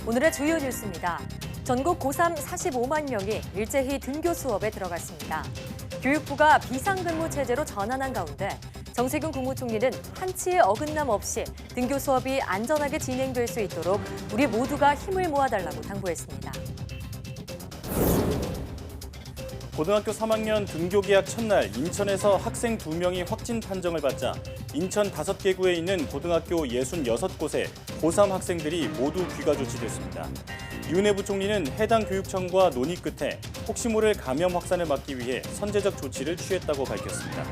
오늘의 주요 뉴스입니다. 전국 고3 45만 명이 일제히 등교 수업에 들어갔습니다. 교육부가 비상근무 체제로 전환한 가운데 정세균 국무총리는 한치의 어긋남 없이 등교 수업이 안전하게 진행될 수 있도록 우리 모두가 힘을 모아달라고 당부했습니다. 고등학교 3학년 등교 개학 첫날 인천에서 학생 2명이 확진 판정을 받자 인천 5개구에 있는 고등학교 66곳에 고3 학생들이 모두 귀가 조치됐습니다. 이은혜 부총리는 해당 교육청과 논의 끝에 혹시 모를 감염 확산을 막기 위해 선제적 조치를 취했다고 밝혔습니다.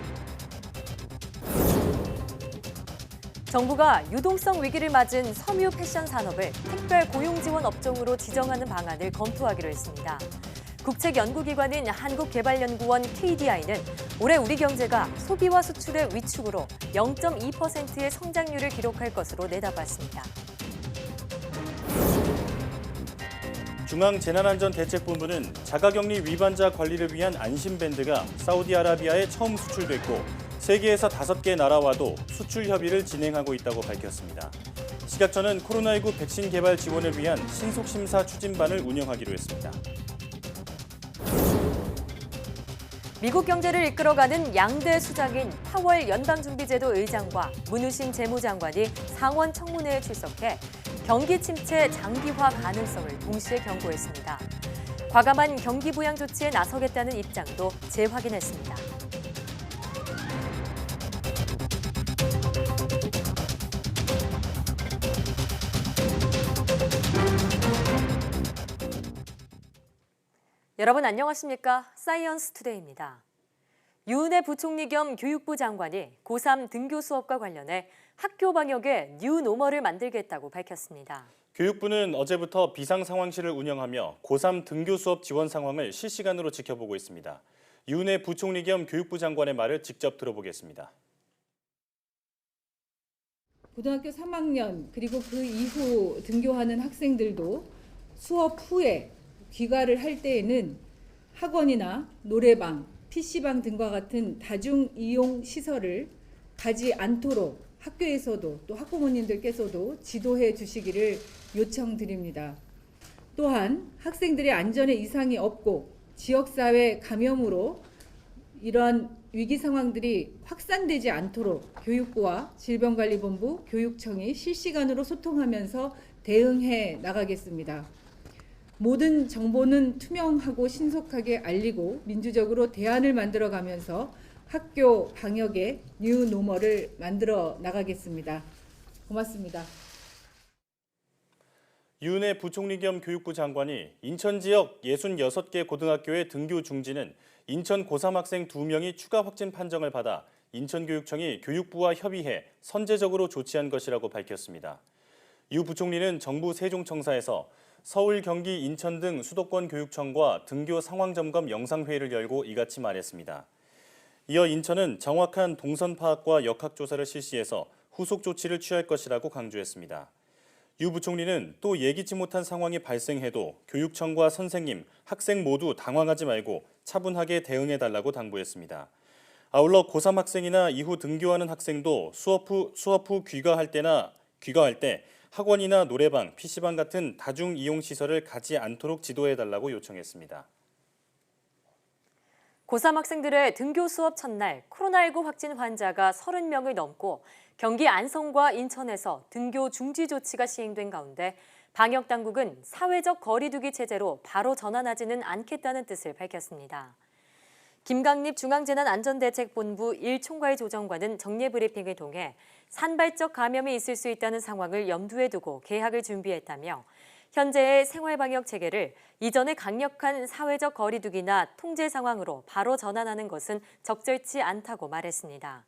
정부가 유동성 위기를 맞은 섬유 패션 산업을 특별 고용 지원 업종으로 지정하는 방안을 검토하기로 했습니다. 국책 연구기관인 한국개발연구원 KDI는 올해 우리 경제가 소비와 수출의 위축으로 0.2%의 성장률을 기록할 것으로 내다봤습니다. 중앙재난안전대책본부는 자가격리 위반자 관리를 위한 안심밴드가 사우디아라비아에 처음 수출됐고 세계에서 5개 나라와도 수출 협의를 진행하고 있다고 밝혔습니다. 식약처는 코로나19 백신 개발 지원을 위한 신속심사 추진반을 운영하기로 했습니다. 미국 경제를 이끌어가는 양대 수장인 파월 연방준비제도 의장과 문우신 재무장관이 상원 청문회에 출석해 경기 침체 장기화 가능성을 동시에 경고했습니다. 과감한 경기 부양 조치에 나서겠다는 입장도 재확인했습니다. 여러분 안녕하십니까? 사이언스 투데이입니다. 유은혜 부총리 겸 교육부 장관이 고3 등교 수업과 관련해 학교 방역에 뉴노멀을 만들겠다고 밝혔습니다. 교육부는 어제부터 비상상황실을 운영하며 고3 등교 수업 지원 상황을 실시간으로 지켜보고 있습니다. 이은혜 부총리 겸 교육부 장관의 말을 직접 들어보겠습니다. 고등학교 3학년 그리고 그 이후 등교하는 학생들도 수업 후에 귀가를 할 때에는 학원이나 노래방, PC방 등과 같은 다중이용 시설을 가지 않도록 학교에서도 또 학부모님들께서도 지도해 주시기를 요청드립니다. 또한 학생들의 안전에 이상이 없고 지역사회 감염으로 이러한 위기 상황들이 확산되지 않도록 교육부와 질병관리본부, 교육청이 실시간으로 소통하면서 대응해 나가겠습니다. 모든 정보는 투명하고 신속하게 알리고 민주적으로 대안을 만들어가면서 학교 방역의 뉴노멀을 만들어 나가겠습니다. 고맙습니다. 이은혜 부총리 겸 교육부 장관이 인천 지역 66개 고등학교의 등교 중지는 인천 고3 학생 2명이 추가 확진 판정을 받아 인천교육청이 교육부와 협의해 선제적으로 조치한 것이라고 밝혔습니다. 유 부총리는 정부 세종청사에서 서울, 경기, 인천 등 수도권 교육청과 등교 상황 점검 영상회의를 열고 이같이 말했습니다. 이어 인천은 정확한 동선 파악과 역학 조사를 실시해서 후속 조치를 취할 것이라고 강조했습니다. 유 부총리는 또 예기치 못한 상황이 발생해도 교육청과 선생님, 학생 모두 당황하지 말고 차분하게 대응해달라고 당부했습니다. 아울러 고3 학생이나 이후 등교하는 학생도 수업 후 귀가할 때 학원이나 노래방, PC방 같은 다중이용시설을 가지 않도록 지도해달라고 요청했습니다. 고3 학생들의 등교 수업 첫날 코로나19 확진 환자가 30명을 넘고 경기 안성과 인천에서 등교 중지 조치가 시행된 가운데 방역당국은 사회적 거리 두기 체제로 바로 전환하지는 않겠다는 뜻을 밝혔습니다. 김강립 중앙재난안전대책본부 1총괄 조정관은 정례 브리핑을 통해 산발적 감염이 있을 수 있다는 상황을 염두에 두고 개학을 준비했다며 현재의 생활방역 체계를 이전의 강력한 사회적 거리두기나 통제 상황으로 바로 전환하는 것은 적절치 않다고 말했습니다.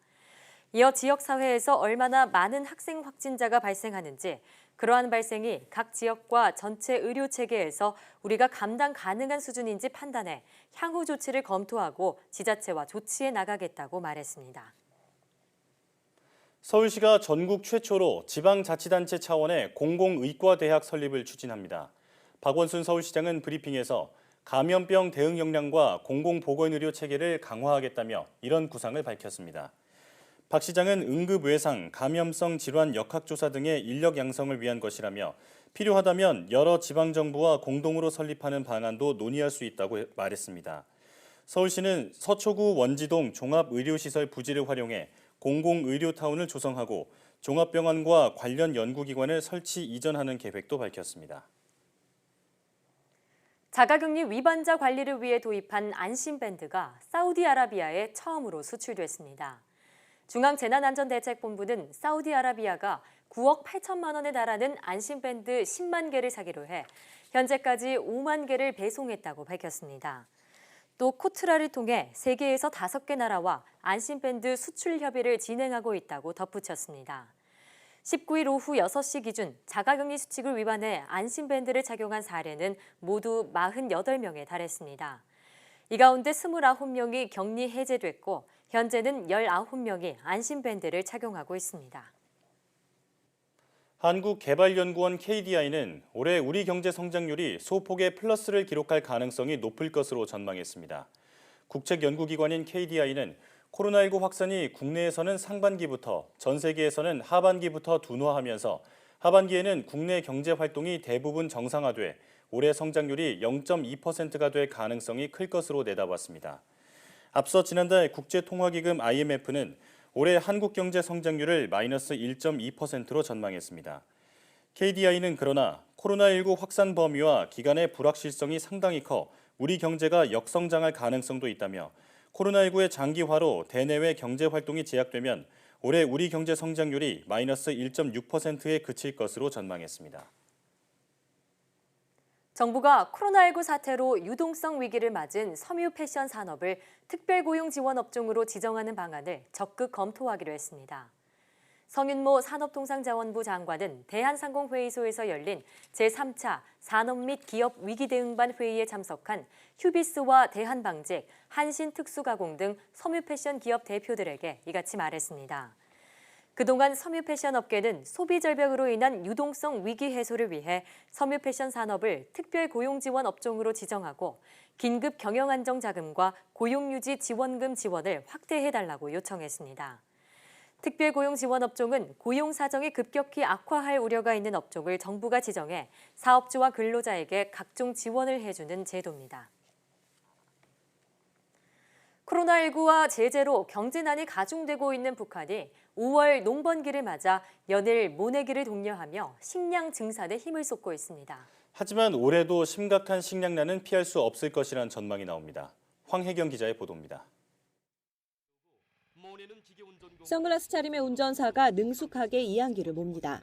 이어 지역사회에서 얼마나 많은 학생 확진자가 발생하는지 그러한 발생이 각 지역과 전체 의료체계에서 우리가 감당 가능한 수준인지 판단해 향후 조치를 검토하고 지자체와 조치해 나가겠다고 말했습니다. 서울시가 전국 최초로 지방자치단체 차원의 공공의과대학 설립을 추진합니다. 박원순 서울시장은 브리핑에서 감염병 대응 역량과 공공보건의료 체계를 강화하겠다며 이런 구상을 밝혔습니다. 박 시장은 응급외상, 감염성 질환 역학조사 등의 인력 양성을 위한 것이라며 필요하다면 여러 지방정부와 공동으로 설립하는 방안도 논의할 수 있다고 말했습니다. 서울시는 서초구 원지동 종합의료시설 부지를 활용해 공공의료타운을 조성하고 종합병원과 관련 연구기관을 설치 이전하는 계획도 밝혔습니다. 자가격리 위반자 관리를 위해 도입한 안심밴드가 사우디아라비아에 처음으로 수출됐습니다. 중앙재난안전대책본부는 사우디아라비아가 9억 8천만 원에 달하는 안심밴드 10만 개를 사기로 해 현재까지 5만 개를 배송했다고 밝혔습니다. 또 코트라를 통해 세계에서 5개 나라와 안심밴드 수출 협의를 진행하고 있다고 덧붙였습니다. 19일 오후 6시 기준 자가격리 수칙을 위반해 안심밴드를 착용한 사례는 모두 48명에 달했습니다. 이 가운데 29명이 격리 해제됐고 현재는 19명이 안심밴드를 착용하고 있습니다. 한국개발연구원 KDI는 올해 우리 경제 성장률이 소폭의 플러스를 기록할 가능성이 높을 것으로 전망했습니다. 국책연구기관인 KDI는 코로나19 확산이 국내에서는 상반기부터, 전 세계에서는 하반기부터 둔화하면서 하반기에는 국내 경제 활동이 대부분 정상화돼 올해 성장률이 0.2%가 될 가능성이 클 것으로 내다봤습니다. 앞서 지난달 국제통화기금 IMF는 올해 한국 경제 성장률을 마이너스 1.2%로 전망했습니다. KDI는 그러나 코로나19 확산 범위와 기간의 불확실성이 상당히 커 우리 경제가 역성장할 가능성도 있다며 코로나19의 장기화로 대내외 경제 활동이 제약되면 올해 우리 경제 성장률이 마이너스 1.6%에 그칠 것으로 전망했습니다. 정부가 코로나19 사태로 유동성 위기를 맞은 섬유 패션 산업을 특별고용 지원 업종으로 지정하는 방안을 적극 검토하기로 했습니다. 성윤모 산업통상자원부 장관은 대한상공회의소에서 열린 제3차 산업 및 기업 위기대응반 회의에 참석한 휴비스와 대한방직, 한신특수가공 등 섬유 패션 기업 대표들에게 이같이 말했습니다. 그동안 섬유 패션 업계는 소비 절벽으로 인한 유동성 위기 해소를 위해 섬유 패션 산업을 특별 고용 지원 업종으로 지정하고 긴급 경영 안정 자금과 고용 유지 지원금 지원을 확대해달라고 요청했습니다. 특별 고용 지원 업종은 고용 사정이 급격히 악화할 우려가 있는 업종을 정부가 지정해 사업주와 근로자에게 각종 지원을 해주는 제도입니다. 코로나19와 제재로 경제난이 가중되고 있는 북한이 5월 농번기를 맞아 연일 모내기를 독려하며 식량 증산에 힘을 쏟고 있습니다. 하지만 올해도 심각한 식량난은 피할 수 없을 것이라는 전망이 나옵니다. 황혜경 기자의 보도입니다. 선글라스 차림의 운전사가 능숙하게 이안기를 몹니다.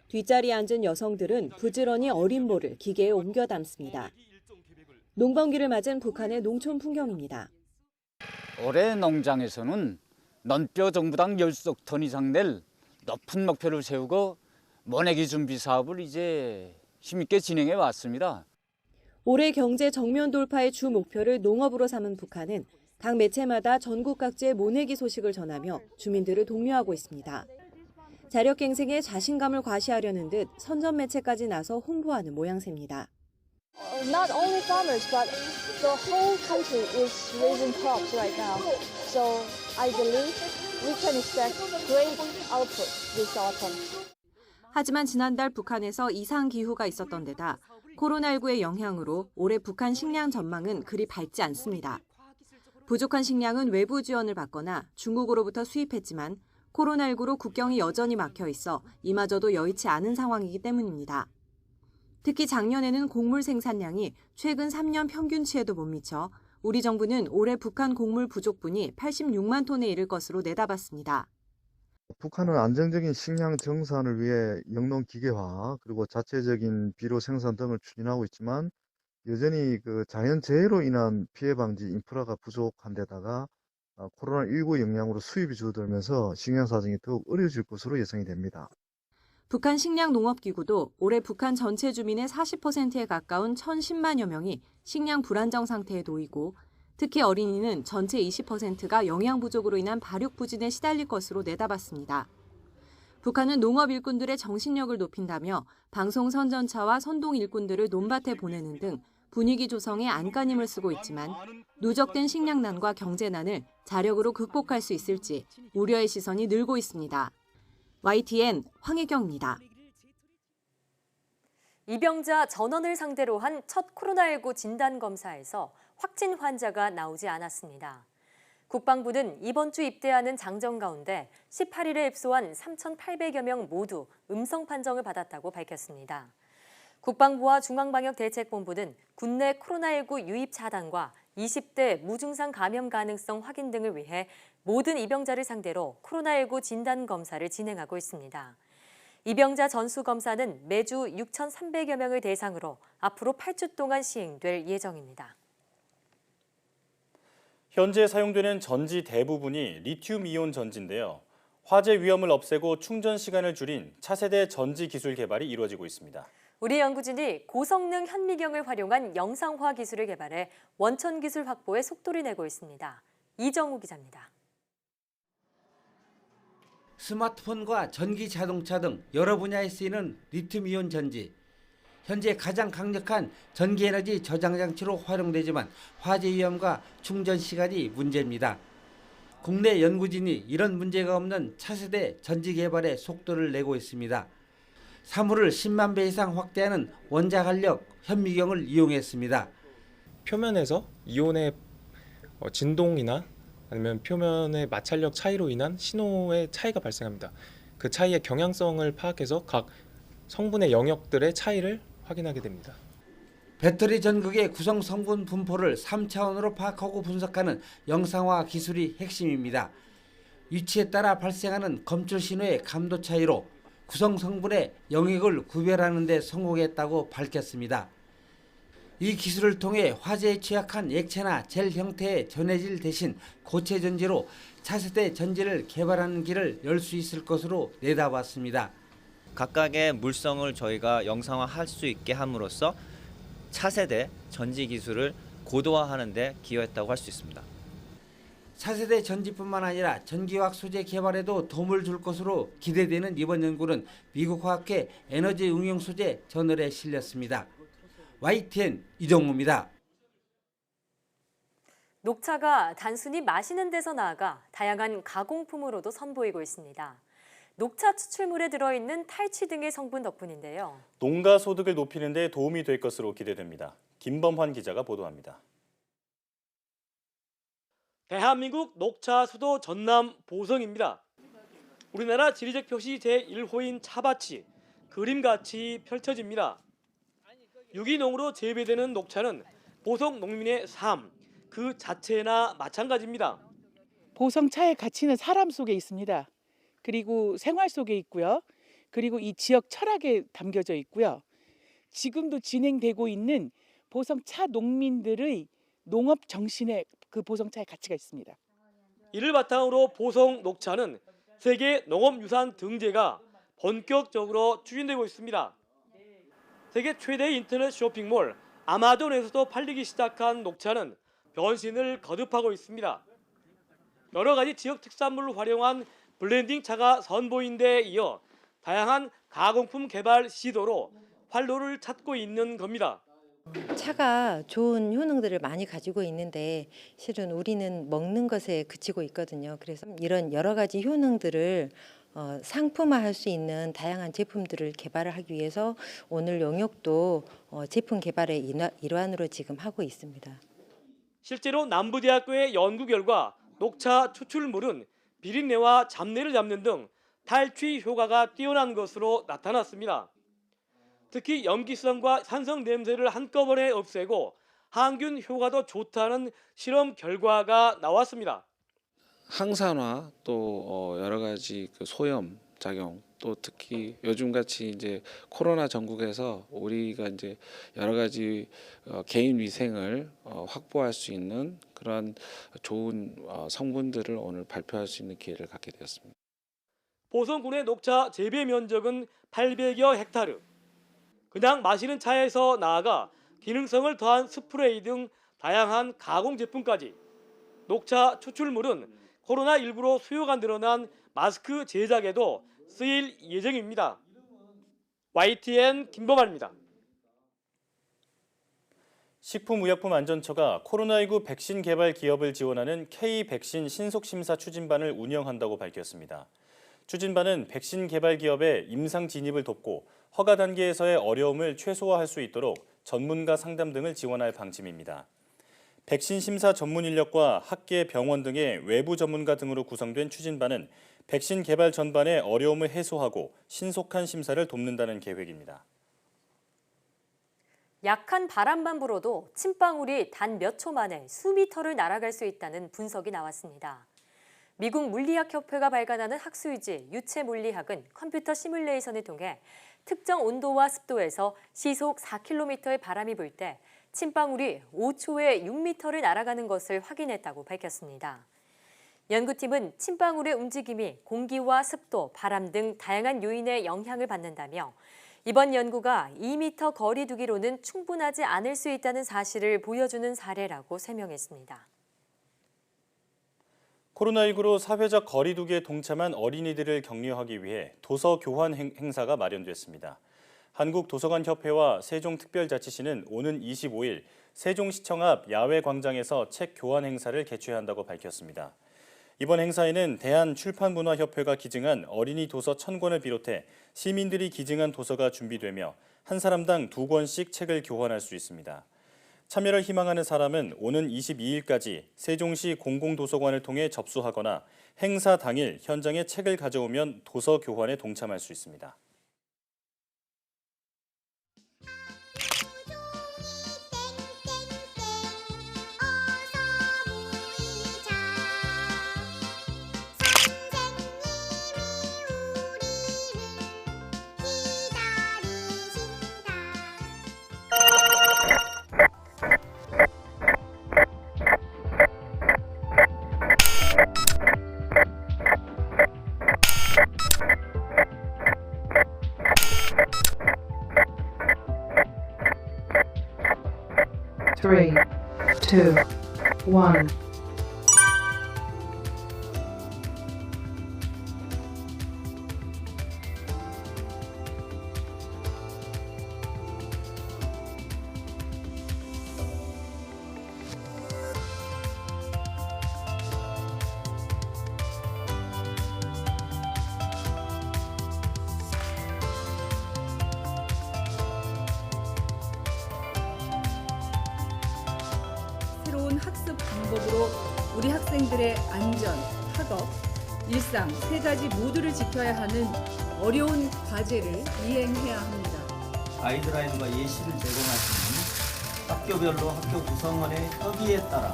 뒷자리에 앉은 여성들은 부지런히 어린 모를 기계에 옮겨 담습니다. 농번기를 맞은 북한의 농촌 풍경입니다. 올해 농장에서는 논뼈 정부당 10석 이상 낼 높은 목표를 세우고 모내기 준비 사업을 이제 힘있게 진행해 왔습니다. 올해 경제 정면 돌파의 주 목표를 농업으로 삼은 북한은 각 매체마다 전국 각지의 모내기 소식을 전하며 주민들을 독려하고 있습니다. 자력갱생에 자신감을 과시하려는 듯 선전 매체까지 나서 홍보하는 모양새입니다. Not only farmers, but the whole country is raising crops right now. So I believe we can expect great output this autumn. 하지만 지난달 북한에서 이상 기후가 있었던 데다 코로나19의 영향으로 올해 북한 식량 전망은 그리 밝지 않습니다. 부족한 식량은 외부 지원을 받거나 중국으로부터 수입했지만 코로나19로 국경이 여전히 막혀 있어 이마저도 여의치 않은 상황이기 때문입니다. 특히 작년에는 곡물 생산량이 최근 3년 평균치에도 못 미쳐 우리 정부는 올해 북한 곡물 부족분이 86만 톤에 이를 것으로 내다봤습니다. 북한은 안정적인 식량 정산을 위해 영농 기계화 그리고 자체적인 비료 생산 등을 추진하고 있지만 여전히 자연재해로 인한 피해 방지 인프라가 부족한 데다가 코로나19 영향으로 수입이 줄어들면서 식량 사정이 더욱 어려워질 것으로 예상이 됩니다. 북한 식량농업기구도 올해 북한 전체 주민의 40%에 가까운 1,010만여 명이 식량 불안정 상태에 놓이고 특히 어린이는 전체 20%가 영양 부족으로 인한 발육 부진에 시달릴 것으로 내다봤습니다. 북한은 농업 일꾼들의 정신력을 높인다며 방송 선전차와 선동 일꾼들을 논밭에 보내는 등 분위기 조성에 안간힘을 쓰고 있지만 누적된 식량난과 경제난을 자력으로 극복할 수 있을지 우려의 시선이 늘고 있습니다. YTN 황혜경입니다. 입영자 전원을 상대로 한 첫 코로나19 진단검사에서 확진 환자가 나오지 않았습니다. 국방부는 이번 주 입대하는 장정 가운데 18일에 입소한 3,800여 명 모두 음성 판정을 받았다고 밝혔습니다. 국방부와 중앙방역대책본부는 국내 코로나19 유입 차단과 20대 무증상 감염 가능성 확인 등을 위해 모든 입영자를 상대로 코로나19 진단검사를 진행하고 있습니다. 입영자 전수검사는 매주 6,300여 명을 대상으로 앞으로 8주 동안 시행될 예정입니다. 현재 사용되는 전지 대부분이 리튬이온 전지인데요. 화재 위험을 없애고 충전 시간을 줄인 차세대 전지 기술 개발이 이루어지고 있습니다. 우리 연구진이 고성능 현미경을 활용한 영상화 기술을 개발해 원천 기술 확보에 속도를 내고 있습니다. 이정우 기자입니다. 스마트폰과 전기 자동차 등 여러 분야에 쓰이는 리튬이온 전지. 현재 가장 강력한 전기에너지 저장 장치로 활용되지만 화재 위험과 충전 시간이 문제입니다. 국내 연구진이 이런 문제가 없는 차세대 전지 개발에 속도를 내고 있습니다. 사물을 10만 배 이상 확대하는 원자 간력 현미경을 이용했습니다. 표면에서 이온의 진동이나 아니면 표면의 마찰력 차이로 인한 신호의 차이가 발생합니다. 그 차이의 경향성을 파악해서 각 성분의 영역들의 차이를 확인하게 됩니다. 배터리 전극의 구성 성분 분포를 3차원으로 파악하고 분석하는 영상화 기술이 핵심입니다. 위치에 따라 발생하는 검출 신호의 감도 차이로 구성 성분의 영역을 구별하는 데 성공했다고 밝혔습니다. 이 기술을 통해 화재에 취약한 액체나 젤 형태의 전해질 대신 고체 전지로 차세대 전지를 개발하는 길을 열 수 있을 것으로 내다봤습니다. 각각의 물성을 저희가 영상화할 수 있게 함으로써 차세대 전지 기술을 고도화하는 데 기여했다고 할 수 있습니다. 차세대 전지뿐만 아니라 전기화학 소재 개발에도 도움을 줄 것으로 기대되는 이번 연구는 미국 화학회 에너지 응용 소재 저널에 실렸습니다. YTN 이정우입니다. 녹차가 단순히 마시는 데서 나아가 다양한 가공품으로도 선보이고 있습니다. 녹차 추출물에 들어있는 탈취 등의 성분 덕분인데요. 농가 소득을 높이는 데 도움이 될 것으로 기대됩니다. 김범환 기자가 보도합니다. 대한민국 녹차 수도 전남 보성입니다. 우리나라 지리적 표시 제1호인 차밭이 그림같이 펼쳐집니다. 유기농으로 재배되는 녹차는 보성 농민의 삶 그 자체나 마찬가지입니다. 보성차의 가치는 사람 속에 있습니다. 그리고 생활 속에 있고요. 그리고 이 지역 철학에 담겨져 있고요. 지금도 진행되고 있는 보성차 농민들의 농업 정신에 그 보성차의 가치가 있습니다. 이를 바탕으로 보성 녹차는 세계 농업유산 등재가 본격적으로 추진되고 있습니다. 세계 최대의 인터넷 쇼핑몰 아마존에서도 팔리기 시작한 녹차는 변신을 거듭하고 있습니다. 여러 가지 지역 특산물을 활용한 블렌딩 차가 선보인 데 이어 다양한 가공품 개발 시도로 활로를 찾고 있는 겁니다. 차가 좋은 효능들을 많이 가지고 있는데 실은 우리는 먹는 것에 그치고 있거든요. 그래서 이런 여러 가지 효능들을 상품화할 수 있는 다양한 제품들을 개발을 하기 위해서 오늘 용역도 제품 개발의 일환으로 지금 하고 있습니다. 실제로 남부대학교의 연구 결과 녹차 추출물은 비린내와 잡내를 잡는 등 탈취 효과가 뛰어난 것으로 나타났습니다. 특히 염기성과 산성 냄새를 한꺼번에 없애고 항균 효과도 좋다는 실험 결과가 나왔습니다. 항산화 또 여러 가지 그 소염 작용 또 특히 요즘같이 이제 코로나 전국에서 우리가 이제 여러 가지 개인 위생을 확보할 수 있는 그런 좋은 성분들을 오늘 발표할 수 있는 기회를 갖게 되었습니다. 보성군의 녹차 재배 면적은 800여 헥타르. 그냥 마시는 차에서 나아가 기능성을 더한 스프레이 등 다양한 가공 제품까지. 녹차 추출물은 코로나19로 수요가 늘어난 마스크 제작에도 쓰일 예정입니다. YTN 김범환입니다. 식품의약품안전처가 코로나19 백신 개발 기업을 지원하는 K 백신 신속심사 추진반을 운영한다고 밝혔습니다. 추진반은 백신 개발 기업의 임상 진입을 돕고 허가 단계에서의 어려움을 최소화할 수 있도록 전문가 상담 등을 지원할 방침입니다. 백신 심사 전문 인력과 학계, 병원 등의 외부 전문가 등으로 구성된 추진반은 백신 개발 전반의 어려움을 해소하고 신속한 심사를 돕는다는 계획입니다. 약한 바람만 불어도 침방울이 단 몇 초 만에 수미터를 날아갈 수 있다는 분석이 나왔습니다. 미국 물리학협회가 발간하는 학술지 유체물리학은 컴퓨터 시뮬레이션을 통해 특정 온도와 습도에서 시속 4km의 바람이 불 때 침방울이 5초에 6m를 날아가는 것을 확인했다고 밝혔습니다. 연구팀은 침방울의 움직임이 공기와 습도, 바람 등 다양한 요인의 영향을 받는다며 이번 연구가 2m 거리 두기로는 충분하지 않을 수 있다는 사실을 보여주는 사례라고 설명했습니다. 코로나19로 사회적 거리 두기에 동참한 어린이들을 격려하기 위해 도서 교환 행사가 마련됐습니다. 한국도서관협회와 세종특별자치시는 오는 25일 세종시청 앞 야외광장에서 책 교환 행사를 개최한다고 밝혔습니다. 이번 행사에는 대한출판문화협회가 기증한 어린이 도서 1000권을 비롯해 시민들이 기증한 도서가 준비되며 한 사람당 2권씩 책을 교환할 수 있습니다. 참여를 희망하는 사람은 오는 22일까지 세종시 공공도서관을 통해 접수하거나 행사 당일 현장에 책을 가져오면 도서 교환에 동참할 수 있습니다. Three, two, one. 새로운 학습 방법으로 우리 학생들의 안전, 학업, 일상 세 가지 모두를 지켜야 하는 어려운 과제를 이행해야 합니다. 가이드라인과 예시를 제공하시는 학교별로 학교 구성원의 협의에 따라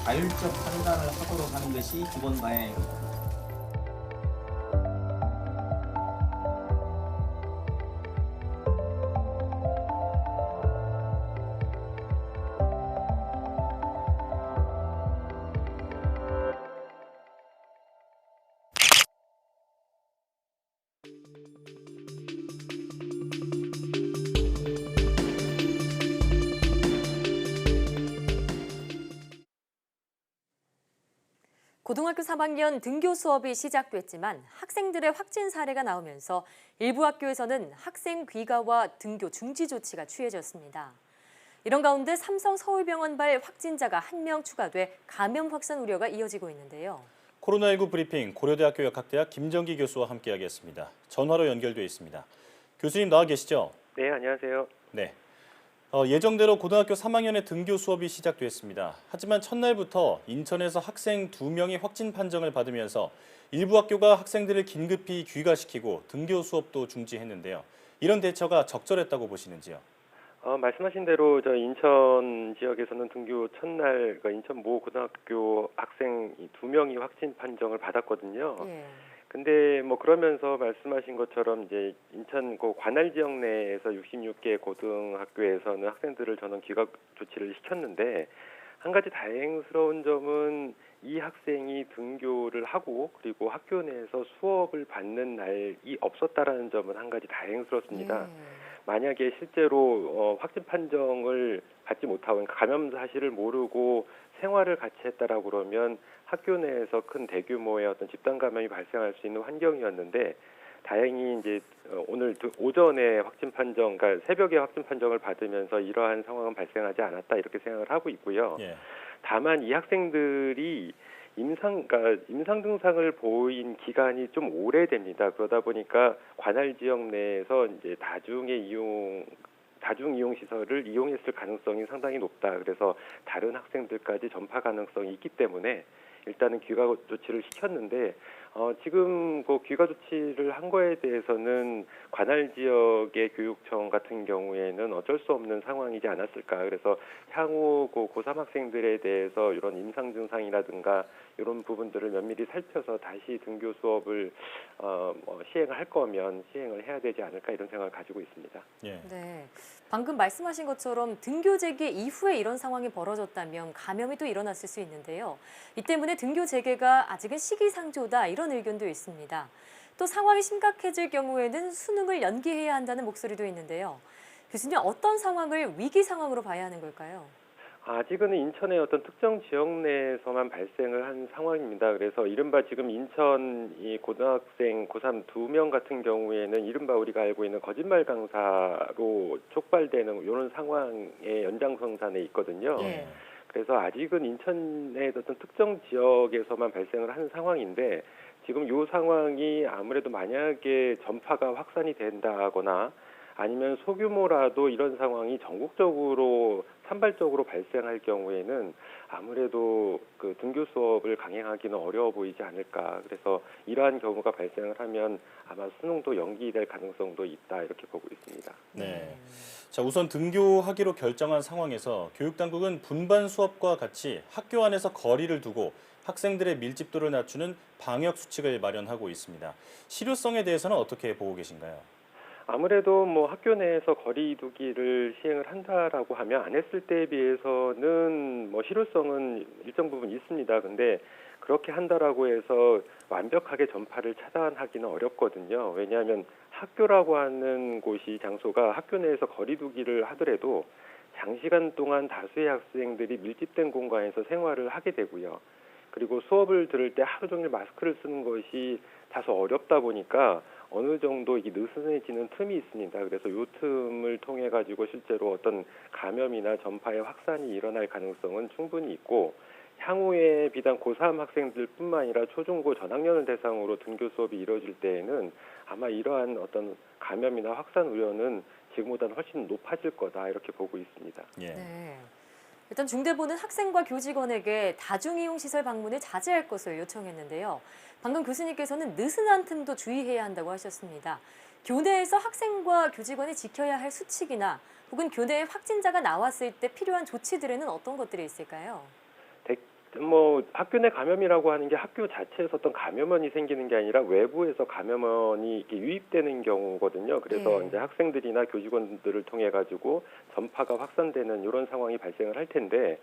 자율적 판단을 하도록 하는 것이 기본 방향입니다. 고등학교 3학년 등교 수업이 시작됐지만 학생들의 확진 사례가 나오면서 일부 학교에서는 학생 귀가와 등교 중지 조치가 취해졌습니다. 이런 가운데 삼성 서울병원발 확진자가 1명 추가돼 감염 확산 우려가 이어지고 있는데요. 코로나19 브리핑 고려대학교 역학대학 김정기 교수와 함께하겠습니다. 전화로 연결돼 있습니다. 교수님 나와 계시죠? 네, 안녕하세요. 네. 예정대로 고등학교 3학년의 등교 수업이 시작됐습니다. 하지만 첫날부터 인천에서 학생 2명이 확진 판정을 받으면서 일부 학교가 학생들을 긴급히 귀가시키고 등교 수업도 중지했는데요. 이런 대처가 적절했다고 보시는지요? 말씀하신 대로 저 인천 지역에서는 등교 첫날 인천 모 고등학교 학생 2명이 확진 판정을 받았거든요. 예. 근데 뭐 그러면서 말씀하신 것처럼 이제 인천 그 관할 지역 내에서 66개 고등학교에서는 학생들을 전원 귀가 조치를 시켰는데 한 가지 다행스러운 점은 이 학생이 등교를 하고 그리고 학교 내에서 수업을 받는 날이 없었다라는 점은 한 가지 다행스럽습니다. 만약에 실제로 확진 판정을 받지 못하고 감염 사실을 모르고 생활을 같이 했다라고 그러면 학교 내에서 큰 대규모의 어떤 집단 감염이 발생할 수 있는 환경이었는데 다행히 이제 오늘 오전에 확진 판정, 그러니까 새벽에 확진 판정을 받으면서 이러한 상황은 발생하지 않았다 이렇게 생각을 하고 있고요. 예. 다만 이 학생들이 그러니까 임상 증상을 보인 기간이 좀 오래됩니다. 그러다 보니까 관할 지역 내에서 이제 다중 이용 시설을 이용했을 가능성이 상당히 높다. 그래서 다른 학생들까지 전파 가능성이 있기 때문에 일단은 귀가 조치를 시켰는데 지금 그 귀가 조치를 한 거에 대해서는 관할 지역의 교육청 같은 경우에는 어쩔 수 없는 상황이지 않았을까. 그래서 향후 고3 학생들에 대해서 이런 임상 증상이라든가 이런 부분들을 면밀히 살펴서 다시 등교 수업을 시행을 할 거면 시행을 해야 되지 않을까 이런 생각을 가지고 있습니다. 예. 네. 방금 말씀하신 것처럼 등교 재개 이후에 이런 상황이 벌어졌다면 감염이 또 일어났을 수 있는데요. 이 때문에 등교 재개가 아직은 시기상조다 이런 의견도 있습니다. 또 상황이 심각해질 경우에는 수능을 연기해야 한다는 목소리도 있는데요. 교수님, 어떤 상황을 위기 상황으로 봐야 하는 걸까요? 아직은 인천의 어떤 특정 지역 내에서만 발생을 한 상황입니다. 그래서 이른바 지금 인천 이 고등학생 고3 2명 같은 경우에는 이른바 우리가 알고 있는 거짓말 강사로 촉발되는 이런 상황의 연장선상에 있거든요. 예. 그래서 아직은 인천의 어떤 특정 지역에서만 발생을 한 상황인데 지금 이 상황이 아무래도 만약에 전파가 확산이 된다거나 아니면 소규모라도 이런 상황이 전국적으로 산발적으로 발생할 경우에는 아무래도 그 등교 수업을 강행하기는 어려워 보이지 않을까. 그래서 이러한 경우가 발생을 하면 아마 수능도 연기될 가능성도 있다 이렇게 보고 있습니다. 네. 자, 우선 등교하기로 결정한 상황에서 교육당국은 분반 수업과 같이 학교 안에서 거리를 두고 학생들의 밀집도를 낮추는 방역 수칙을 마련하고 있습니다. 실효성에 대해서는 어떻게 보고 계신가요? 아무래도 학교 내에서 거리두기를 시행을 한다라고 하면 안 했을 때에 비해서는 실효성은 일정 부분 있습니다. 근데 그렇게 한다라고 해서 완벽하게 전파를 차단하기는 어렵거든요. 왜냐하면 학교라고 하는 곳이 장소가 학교 내에서 거리두기를 하더라도 장시간 동안 다수의 학생들이 밀집된 공간에서 생활을 하게 되고요. 그리고 수업을 들을 때 하루 종일 마스크를 쓰는 것이 다소 어렵다 보니까 어느 정도 이게 느슨해지는 틈이 있습니다. 그래서 이 틈을 통해 가지고 실제로 어떤 감염이나 전파의 확산이 일어날 가능성은 충분히 있고 향후에 비단 고3 학생들뿐만 아니라 초중고 전학년을 대상으로 등교 수업이 이루어질 때에는 아마 이러한 어떤 감염이나 확산 우려는 지금보다는 훨씬 높아질 거다 이렇게 보고 있습니다. 예. 네. 일단 중대본은 학생과 교직원에게 다중이용시설 방문을 자제할 것을 요청했는데요. 방금 교수님께서는 느슨한 틈도 주의해야 한다고 하셨습니다. 교내에서 학생과 교직원이 지켜야 할 수칙이나 혹은 교내에 확진자가 나왔을 때 필요한 조치들에는 어떤 것들이 있을까요? 학교 내 감염이라고 하는 게 학교 자체에서 어떤 감염원이 생기는 게 아니라 외부에서 감염원이 이렇게 유입되는 경우거든요. 그래서 이제 학생들이나 교직원들을 통해 가지고 전파가 확산되는 이런 상황이 발생을 할 텐데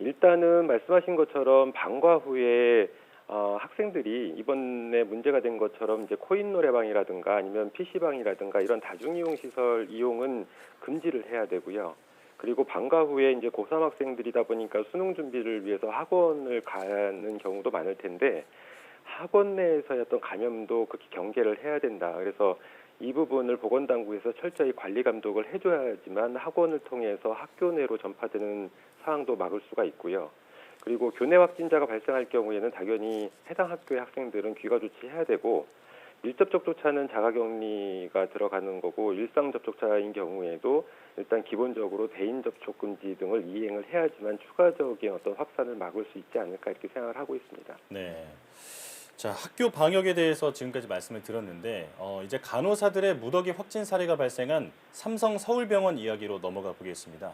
일단은 말씀하신 것처럼 방과 후에 학생들이 이번에 문제가 된 것처럼 이제 코인 노래방이라든가 아니면 PC방이라든가 이런 다중이용 시설 이용은 금지를 해야 되고요. 그리고 방과 후에 이제 고3 학생들이다 보니까 수능 준비를 위해서 학원을 가는 경우도 많을 텐데 학원 내에서의 어떤 감염도 극히 경계를 해야 된다. 그래서 이 부분을 보건당국에서 철저히 관리 감독을 해줘야지만 학원을 통해서 학교 내로 전파되는 상황도 막을 수가 있고요. 그리고 교내 확진자가 발생할 경우에는 당연히 해당 학교의 학생들은 귀가 조치해야 되고 밀접 접촉자는 자가격리가 들어가는 거고 일상 접촉자인 경우에도 일단 기본적으로 대인 접촉 금지 등을 이행을 해야지만 추가적인 어떤 확산을 막을 수 있지 않을까 이렇게 생각을 하고 있습니다. 네. 자, 학교 방역에 대해서 지금까지 말씀을 들었는데 이제 간호사들의 무더기 확진 사례가 발생한 삼성 서울병원 이야기로 넘어가 보겠습니다.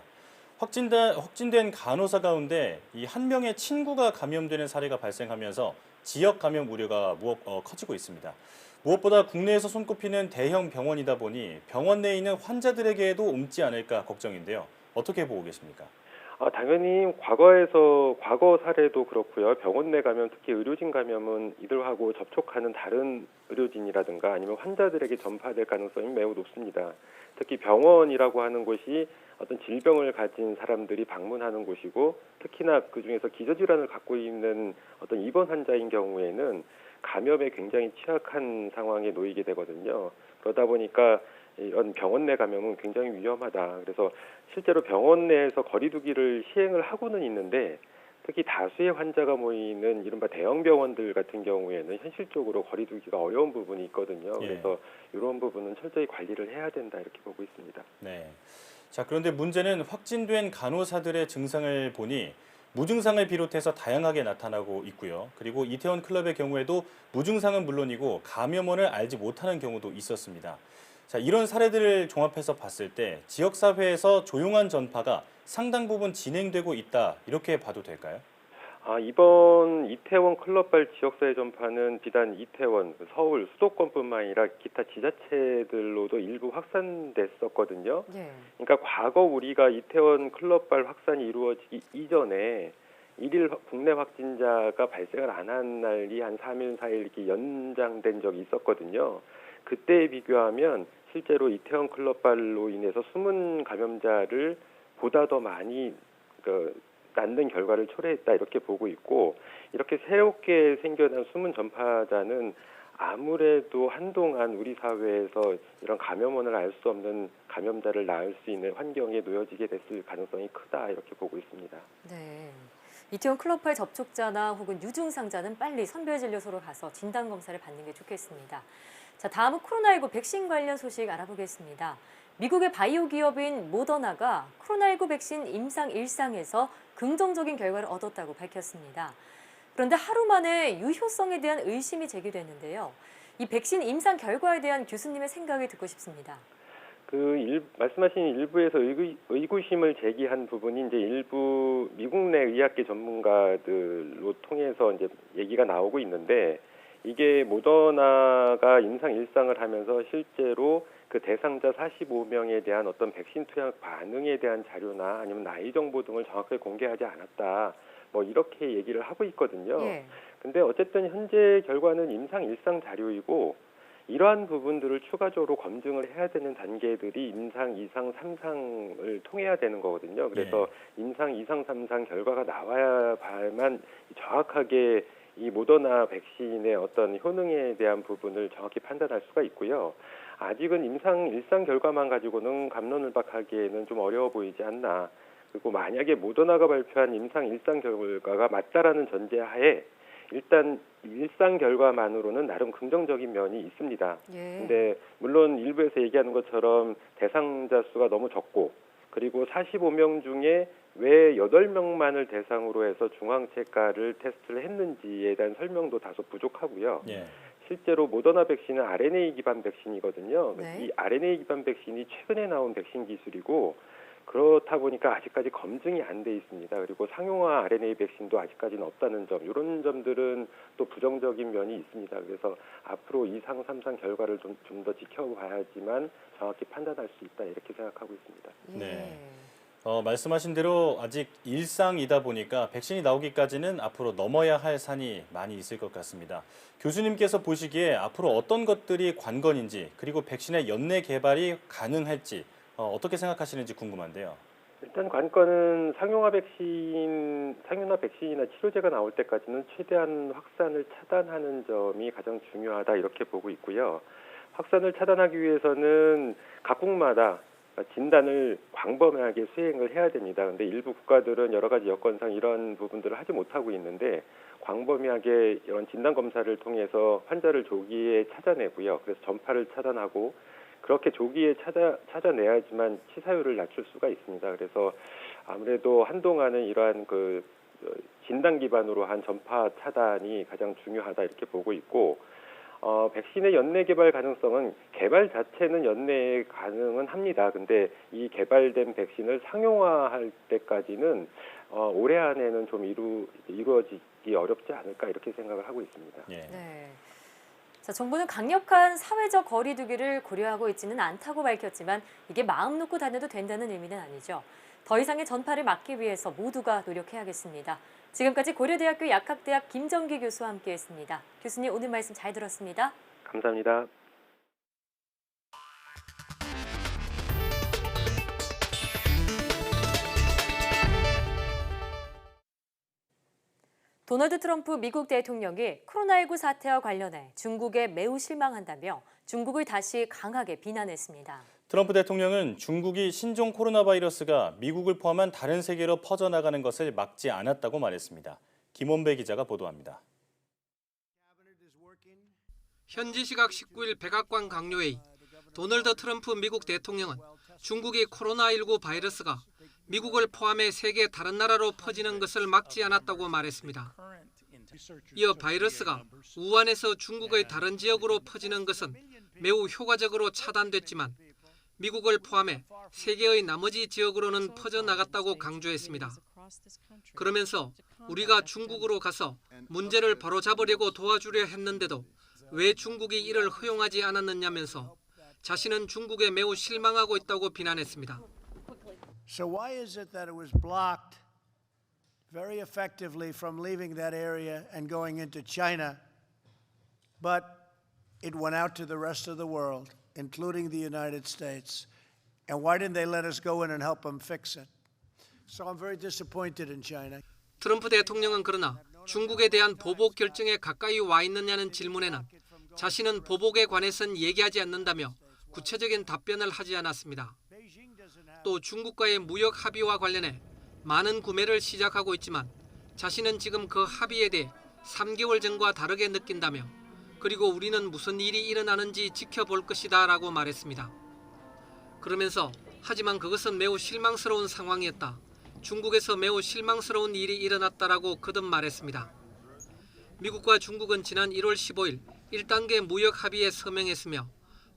확진된 간호사 가운데 이 한 명의 친구가 감염되는 사례가 발생하면서 지역 감염 우려가 커지고 있습니다. 무엇보다 국내에서 손꼽히는 대형 병원이다 보니 병원 내에 있는 환자들에게도 옮지 않을까 걱정인데요. 어떻게 보고 계십니까? 당연히 과거 사례도 그렇고요. 병원 내 감염, 특히 의료진 감염은 이들하고 접촉하는 다른 의료진이라든가 아니면 환자들에게 전파될 가능성이 매우 높습니다. 특히 병원이라고 하는 곳이 어떤 질병을 가진 사람들이 방문하는 곳이고 특히나 그중에서 기저질환을 갖고 있는 어떤 입원 환자인 경우에는 감염에 굉장히 취약한 상황에 놓이게 되거든요. 그러다 보니까 이런 병원 내 감염은 굉장히 위험하다. 그래서 실제로 병원 내에서 거리두기를 시행을 하고는 있는데 특히 다수의 환자가 모이는 이른바 대형 병원들 같은 경우에는 현실적으로 거리 두기가 어려운 부분이 있거든요. 예. 그래서 이런 부분은 철저히 관리를 해야 된다 이렇게 보고 있습니다. 네. 자, 그런데 문제는 확진된 간호사들의 증상을 보니 무증상을 비롯해서 다양하게 나타나고 있고요. 그리고 이태원 클럽의 경우에도 무증상은 물론이고 감염원을 알지 못하는 경우도 있었습니다. 자, 이런 사례들을 종합해서 봤을 때 지역사회에서 조용한 전파가 상당 부분 진행되고 있다, 이렇게 봐도 될까요? 이번 이태원 클럽발 지역사회 전파는 비단 이태원, 서울, 수도권뿐만 아니라 기타 지자체들로도 일부 확산됐었거든요. 예. 그러니까 과거 우리가 이태원 클럽발 확산이 이루어지기 이전에 일일 국내 확진자가 발생을 안 한 날이 한 3일, 4일 이렇게 연장된 적이 있었거든요. 그때에 비교하면 실제로 이태원 클럽발로 인해서 숨은 감염자를 보다 더 많이 낳는 결과를 초래했다 이렇게 보고 있고, 이렇게 새롭게 생겨난 숨은 전파자는 아무래도 한동안 우리 사회에서 이런 감염원을 알 수 없는 감염자를 낳을 수 있는 환경에 놓여지게 됐을 가능성이 크다 이렇게 보고 있습니다. 네. 이태원 클럽발 접촉자나 혹은 유증상자는 빨리 선별진료소로 가서 진단검사를 받는 게 좋겠습니다. 자, 다음은 코로나19 백신 관련 소식 알아보겠습니다. 미국의 바이오 기업인 모더나가 코로나19 백신 임상 1상에서 긍정적인 결과를 얻었다고 밝혔습니다. 그런데 하루 만에 유효성에 대한 의심이 제기됐는데요. 이 백신 임상 결과에 대한 교수님의 생각을 듣고 싶습니다. 말씀하신 일부에서 의구심을 제기한 부분이 이제 일부 미국 내 의학계 전문가들로 통해서 이제 얘기가 나오고 있는데, 이게 모더나가 임상 1상을 하면서 실제로 그 대상자 45명에 대한 어떤 백신 투약 반응에 대한 자료나 아니면 나이 정보 등을 정확하게 공개하지 않았다, 뭐 이렇게 얘기를 하고 있거든요. 예. 근데 어쨌든 현재 결과는 임상 1상 자료이고, 이러한 부분들을 추가적으로 검증을 해야 되는 단계들이 임상 2상, 3상을 통해야 되는 거거든요. 그래서 임상 2상, 3상 결과가 나와야 봐야만 정확하게 이 모더나 백신의 어떤 효능에 대한 부분을 정확히 판단할 수가 있고요. 아직은 임상 1상 결과만 가지고는 갑론을박하기에는 좀 어려워 보이지 않나. 그리고 만약에 모더나가 발표한 임상 1상 결과가 맞다라는 전제하에 일단 1상 결과만으로는 나름 긍정적인 면이 있습니다. 근데 물론 일부에서 얘기하는 것처럼 대상자 수가 너무 적고, 그리고 45명 중에 왜 8명만을 대상으로 해서 중앙체가를 테스트를 했는지에 대한 설명도 다소 부족하고요. 실제로 모더나 백신은 RNA 기반 백신이거든요. 이 RNA 기반 백신이 최근에 나온 백신 기술이고, 그렇다 보니까 아직까지 검증이 안 돼 있습니다. 그리고 상용화 RNA 백신도 아직까지는 없다는 점, 이런 점들은 또 부정적인 면이 있습니다. 그래서 앞으로 2상, 3상 결과를 좀 더 지켜봐야지만 정확히 판단할 수 있다 이렇게 생각하고 있습니다. 네. 말씀하신 대로 아직 1상이다 보니까 백신이 나오기까지는 앞으로 넘어야 할 산이 많이 있을 것 같습니다. 교수님께서 보시기에 앞으로 어떤 것들이 관건인지, 그리고 백신의 연내 개발이 가능할지 어떻게 생각하시는지 궁금한데요. 일단 관건은 상용화 백신이나 치료제가 나올 때까지는 최대한 확산을 차단하는 점이 가장 중요하다 이렇게 보고 있고요. 확산을 차단하기 위해서는 각국마다 진단을 광범위하게 수행을 해야 됩니다. 그런데 일부 국가들은 여러 가지 여건상 이런 부분들을 하지 못하고 있는데, 광범위하게 이런 진단 검사를 통해서 환자를 조기에 찾아내고요. 그래서 전파를 차단하고, 그렇게 조기에 찾아내야지만 치사율을 낮출 수가 있습니다. 그래서 아무래도 한동안은 이러한 진단 기반으로 한 전파 차단이 가장 중요하다 이렇게 보고 있고, 백신의 연내 개발 가능성은 개발 자체는 연내 가능은 합니다. 근데 이 개발된 백신을 상용화할 때까지는 올해 안에는 좀 이루어지기 어렵지 않을까 이렇게 생각을 하고 있습니다. 네. 자, 정부는 강력한 사회적 거리 두기를 고려하고 있지는 않다고 밝혔지만 이게 마음 놓고 다녀도 된다는 의미는 아니죠. 더 이상의 전파를 막기 위해서 모두가 노력해야겠습니다. 지금까지 고려대학교 약학대학 김정기 교수와 함께했습니다. 교수님, 오늘 말씀 잘 들었습니다. 감사합니다. 도널드 트럼프 미국 대통령이 코로나19 사태와 관련해 중국에 매우 실망한다며 중국을 다시 강하게 비난했습니다. 트럼프 대통령은 중국이 신종 코로나 바이러스가 미국을 포함한 다른 세계로 퍼져나가는 것을 막지 않았다고 말했습니다. 김원배 기자가 보도합니다. 현지 시각 19일 백악관 강요회의, 도널드 트럼프 미국 대통령은 중국의 코로나19 바이러스가 미국을 포함해 세계 다른 나라로 퍼지는 것을 막지 않았다고 말했습니다. 이어 바이러스가 우한에서 중국의 다른 지역으로 퍼지는 것은 매우 효과적으로 차단됐지만 미국을 포함해 세계의 나머지 지역으로는 퍼져나갔다고 강조했습니다. 그러면서 우리가 중국으로 가서 문제를 바로잡으려고 도와주려 했는데도 왜 중국이 이를 허용하지 않았느냐면서 자신은 중국에 매우 실망하고 있다고 비난했습니다. So why is it that it was blocked very effectively from leaving that area and going into China, but it went out to the rest of the world, including the United States? And why didn't they let us go in and help them fix it? So I'm very disappointed in China. 트럼프 대통령은 그러나 중국에 대한 보복 결정에 가까이 와 있느냐는 질문에는 자신은 보복에 관해서는 얘기하지 않는다며 구체적인 답변을 하지 않았습니다. 또 중국과의 무역 합의와 관련해 많은 구매를 시작하고 있지만 자신은 지금 그 합의에 대해 3개월 전과 다르게 느낀다며 그리고 우리는 무슨 일이 일어나는지 지켜볼 것이다 라고 말했습니다. 그러면서 하지만 그것은 매우 실망스러운 상황이었다. 중국에서 매우 실망스러운 일이 일어났다라고 거듭 말했습니다. 미국과 중국은 지난 1월 15일 1단계 무역 합의에 서명했으며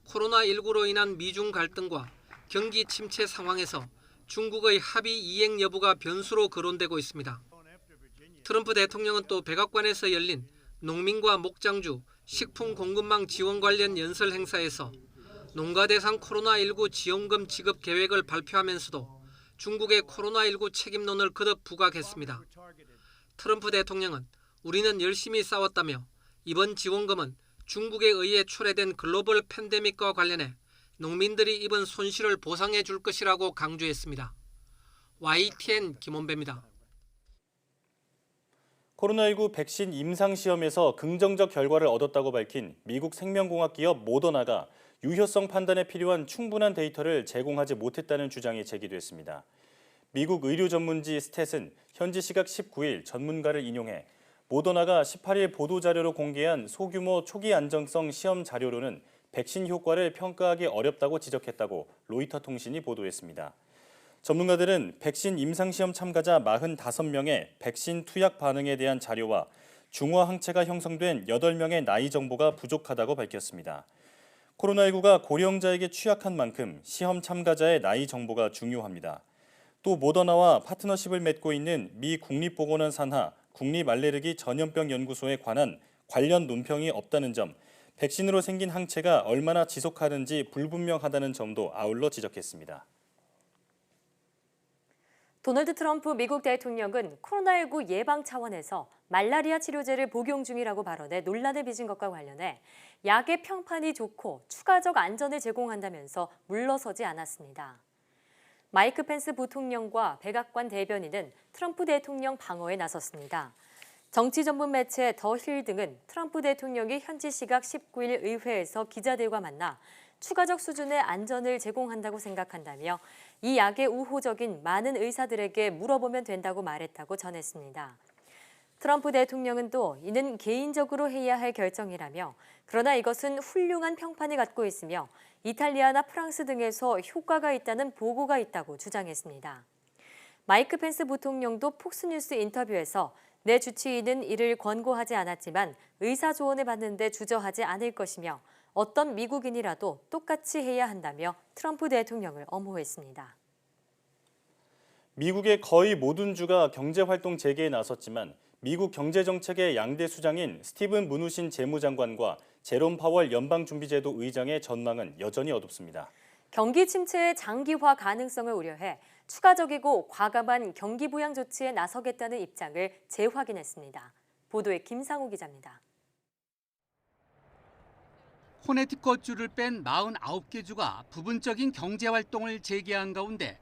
코로나19로 인한 미중 갈등과 경기 침체 상황에서 중국의 합의 이행 여부가 변수로 거론되고 있습니다. 트럼프 대통령은 또 백악관에서 열린 농민과 목장주, 식품 공급망 지원 관련 연설 행사에서 농가 대상 코로나19 지원금 지급 계획을 발표하면서도 중국의 코로나19 책임론을 거듭 부각했습니다. 트럼프 대통령은 우리는 열심히 싸웠다며 이번 지원금은 중국에 의해 초래된 글로벌 팬데믹과 관련해 농민들이 입은 손실을 보상해 줄 것이라고 강조했습니다. YTN 김원배입니다. 코로나19 백신 임상시험에서 긍정적 결과를 얻었다고 밝힌 미국 생명공학 기업 모더나가 유효성 판단에 필요한 충분한 데이터를 제공하지 못했다는 주장이 제기됐습니다. 미국 의료 전문지 스탯은 현지 시각 19일 전문가를 인용해 모더나가 18일 보도자료로 공개한 소규모 초기 안정성 시험 자료로는 백신 효과를 평가하기 어렵다고 지적했다고 로이터 통신이 보도했습니다. 전문가들은 백신 임상시험 참가자 45명의 백신 투약 반응에 대한 자료와 중화 항체가 형성된 8명의 나이 정보가 부족하다고 밝혔습니다. 코로나19가 고령자에게 취약한 만큼 시험 참가자의 나이 정보가 중요합니다. 또 모더나와 파트너십을 맺고 있는 미 국립보건원 산하 국립알레르기 전염병 연구소에 관한 관련 논평이 없다는 점, 백신으로 생긴 항체가 얼마나 지속하는지 불분명하다는 점도 아울러 지적했습니다. 도널드 트럼프 미국 대통령은 코로나19 예방 차원에서 말라리아 치료제를 복용 중이라고 발언해 논란을 빚은 것과 관련해 약의 평판이 좋고 추가적 안전을 제공한다면서 물러서지 않았습니다. 마이크 펜스 부통령과 백악관 대변인은 트럼프 대통령 방어에 나섰습니다. 정치 전문 매체 더 힐 등은 트럼프 대통령이 현지 시각 19일 의회에서 기자들과 만나 추가적 수준의 안전을 제공한다고 생각한다며 이 약의 우호적인 많은 의사들에게 물어보면 된다고 말했다고 전했습니다. 트럼프 대통령은 또 이는 개인적으로 해야 할 결정이라며 그러나 이것은 훌륭한 평판을 갖고 있으며 이탈리아나 프랑스 등에서 효과가 있다는 보고가 있다고 주장했습니다. 마이크 펜스 부통령도 폭스뉴스 인터뷰에서 내 주치의는 이를 권고하지 않았지만 의사 조언을 받는데 주저하지 않을 것이며 어떤 미국인이라도 똑같이 해야 한다며 트럼프 대통령을 엄호했습니다. 미국의 거의 모든 주가 경제활동 재개에 나섰지만 미국 경제정책의 양대 수장인 스티븐 무누신 재무장관과 제롬 파월 연방준비제도 의장의 전망은 여전히 어둡습니다. 경기 침체의 장기화 가능성을 우려해 추가적이고 과감한 경기 부양 조치에 나서겠다는 입장을 재확인했습니다. 보도에 김상우 기자입니다. 코네티컷주를 뺀 49개 주가 부분적인 경제활동을 재개한 가운데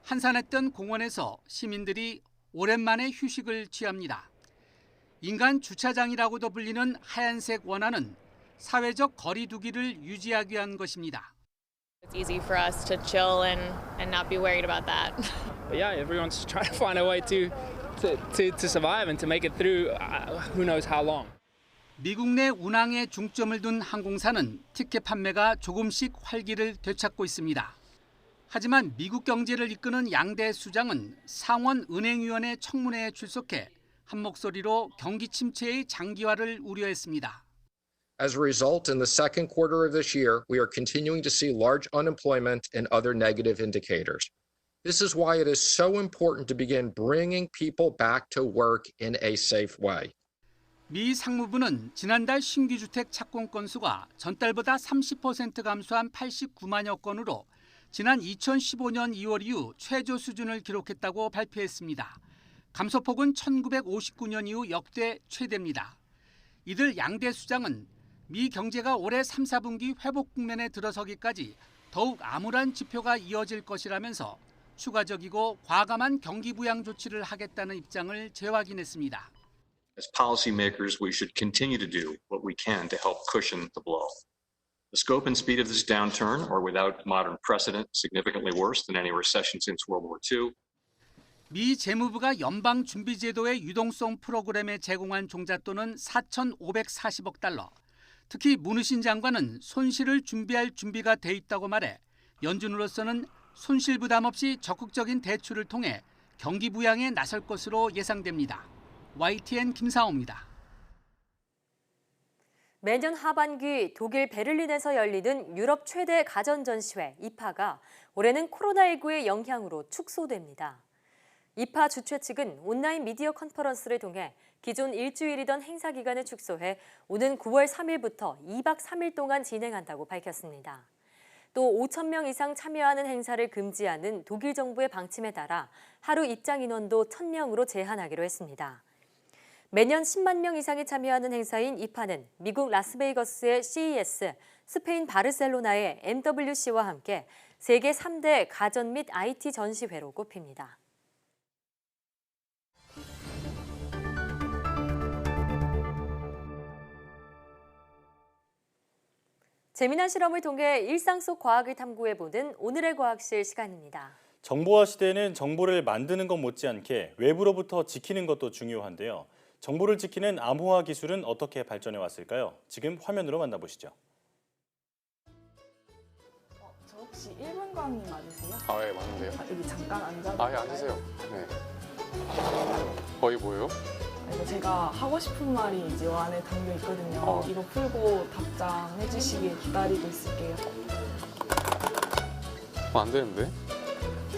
한산했던 공원에서 시민들이 오랜만에 휴식을 취합니다. 인간 주차장이라고도 불리는 하얀색 원안은 사회적 거리 두기를 유지하기 위한 것입니다. It's easy for us to chill and not be worried about that. But yeah, everyone's trying to find a way to survive and to make it through who knows how long. 미국 내 운항에 중점을 둔 항공사는 티켓 판매가 조금씩 활기를 되찾고 있습니다. 하지만 미국 경제를 이끄는 양대 수장은 상원은행위원회 청문회에 출석해 한 목소리로 경기 침체의 장기화를 우려했습니다. As a result, in the second quarter of this year, we are continuing to see large unemployment and other negative indicators. This is why it is so important to begin bringing people back to work in a safe way. 미 상무부는 지난달 신규 주택 착공 건수가 전달보다 30% 감소한 89만여 건으로 지난 2015년 2월 이후 최저 수준을 기록했다고 발표했습니다. 감소폭은 1959년 이후 역대 최대입니다. 이들 양대 수장은 미 경제가 올해 3, 4분기 회복 국면에 들어서기까지 더욱 암울한 지표가 이어질 것이라면서 추가적이고 과감한 경기 부양 조치를 하겠다는 입장을 재확인했습니다. As policymakers, we should continue to do what we can to help cushion the blow. The scope and speed of this downturn are without modern precedent, significantly worse than any recession since World War II. 미 재무부가 연방준비제도의 유동성 프로그램에 제공한 종잣돈은 4,540억 달러. 특히 문우신 장관은 손실을 준비할 준비가 돼 있다고 말해 연준으로서는 손실 부담 없이 적극적인 대출을 통해 경기 부양에 나설 것으로 예상됩니다. YTN 김상호입니다. 매년 하반기 독일 베를린에서 열리는 유럽 최대 가전전시회 이파가 올해는 코로나19의 영향으로 축소됩니다. 이파 주최 측은 온라인 미디어 컨퍼런스를 통해 기존 일주일이던 행사 기간을 축소해 오는 9월 3일부터 2박 3일 동안 진행한다고 밝혔습니다. 또 5,000명 이상 참여하는 행사를 금지하는 독일 정부의 방침에 따라 하루 입장 인원도 1,000명으로 제한하기로 했습니다. 매년 10만 명 이상이 참여하는 행사인 이파는 미국 라스베이거스의 CES, 스페인 바르셀로나의 MWC와 함께 세계 3대 가전 및 IT 전시회로 꼽힙니다. 재미난 실험을 통해 일상 속 과학을 탐구해보는 오늘의 과학실 시간입니다. 정보화 시대에는 정보를 만드는 것 못지않게 외부로부터 지키는 것도 중요한데요. 정보를 지키는 암호화 기술은 어떻게 발전해 왔을까요? 지금 화면으로 만나보시죠. 저 혹시 1분 강의 맞으세요? 아, 예, 맞는데요. 여기 잠깐 앉아도 아, 예, 앉으세요. 네. 이게 뭐예요? 이거 제가 하고 싶은 말이 이제 요 안에 담겨 있거든요. 이거 풀고 답장해 주시길 기다리고 있을게요. 안 되는데?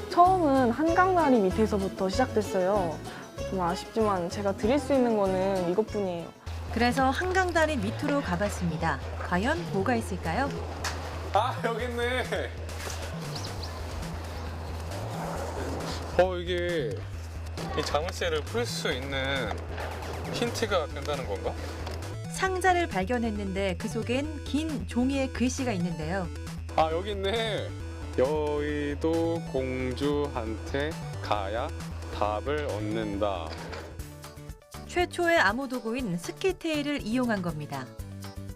처음은 한강다리 밑에서부터 시작됐어요. 좀 아쉽지만 제가 드릴 수 있는 거는 이것뿐이에요. 그래서 한강다리 밑으로 가봤습니다. 과연 뭐가 있을까요? 아, 여기 있네. 이게 이 자물쇠를 풀 수 있는 힌트가 된다는 건가? 상자를 발견했는데 그 속엔 긴 종이의 글씨가 있는데요. 아, 여기 있네. 여의도 공주한테 가야 답을 얻는다. 최초의 암호 도구인 스키테일을 이용한 겁니다.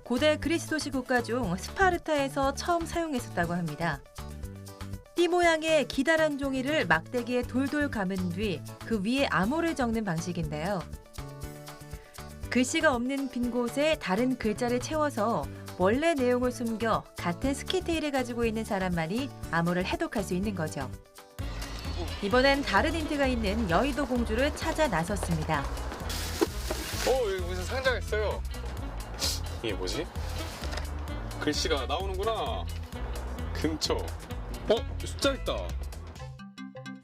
고대 그리스 도시 국가 중 스파르타에서 처음 사용했었다고 합니다. 띠 모양의 기다란 종이를 막대기에 돌돌 감은 뒤 그 위에 암호를 적는 방식인데요. 글씨가 없는 빈 곳에 다른 글자를 채워서 원래 내용을 숨겨 같은 스키테일을 가지고 있는 사람만이 암호를 해독할 수 있는 거죠. 이번엔 다른 힌트가 있는 여의도 공주를 찾아 나섰습니다. 여기 무슨 상자가 있어요. 이게 뭐지? 글씨가 나오는구나. 근처. 숫자 있다.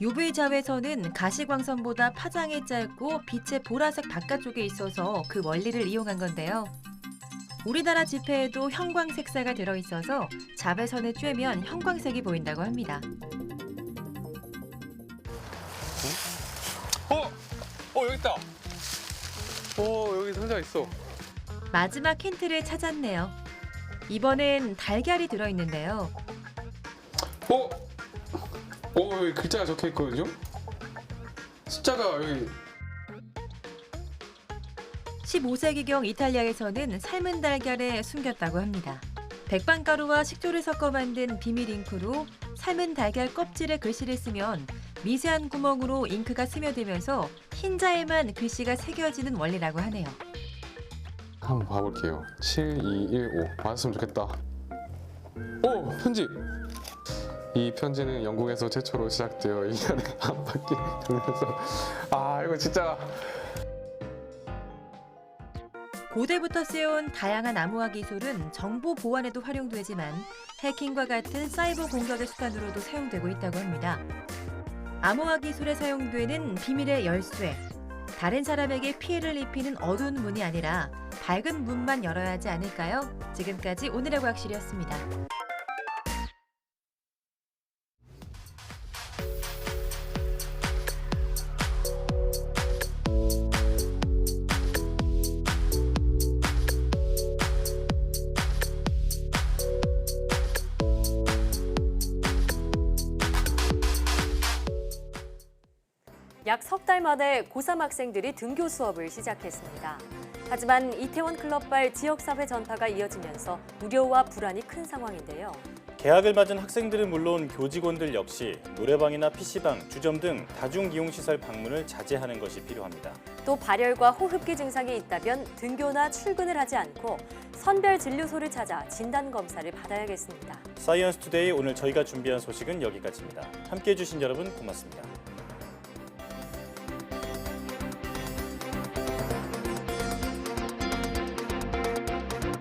UV 자외선은 가시광선보다 파장이 짧고 빛의 보라색 바깥쪽에 있어서 그 원리를 이용한 건데요. 우리나라 지폐에도 형광 색사가 들어있어서 자외선에 쬐면 형광색이 보인다고 합니다. 여기 있다. 여기 상자 있어. 마지막 힌트를 찾았네요. 이번엔 달걀이 들어있는데요. 여기 글자가 적혀 있거든요. 숫자가 여기. 15세기경 이탈리아에서는 삶은 달걀에 숨겼다고 합니다. 백반가루와 식초를 섞어 만든 비밀 잉크로 삶은 달걀 껍질에 글씨를 쓰면 미세한 구멍으로 잉크가 스며들면서 흰자에만 글씨가 새겨지는 원리라고 하네요. 한번 봐볼게요. 7215 맞았으면 좋겠다. 오! 편지! 이 편지는 영국에서 최초로 시작되어 1년에 한 바퀴 돌면서 이거 진짜 고대부터 쓰여온 다양한 암호화 기술은 정보 보안에도 활용되지만 해킹과 같은 사이버 공격의 수단으로도 사용되고 있다고 합니다. 암호화 기술에 사용되는 비밀의 열쇠. 다른 사람에게 피해를 입히는 어두운 문이 아니라 밝은 문만 열어야 하지 않을까요? 지금까지 오늘의 과학실이었습니다. 약 석 달 만에 고3 학생들이 등교 수업을 시작했습니다. 하지만 이태원 클럽발 지역사회 전파가 이어지면서 우려와 불안이 큰 상황인데요. 개학을 맞은 학생들은 물론 교직원들 역시 노래방이나 PC방, 주점 등 다중이용시설 방문을 자제하는 것이 필요합니다. 또 발열과 호흡기 증상이 있다면 등교나 출근을 하지 않고 선별 진료소를 찾아 진단검사를 받아야겠습니다. 사이언스 투데이 오늘 저희가 준비한 소식은 여기까지입니다. 함께해 주신 여러분 고맙습니다.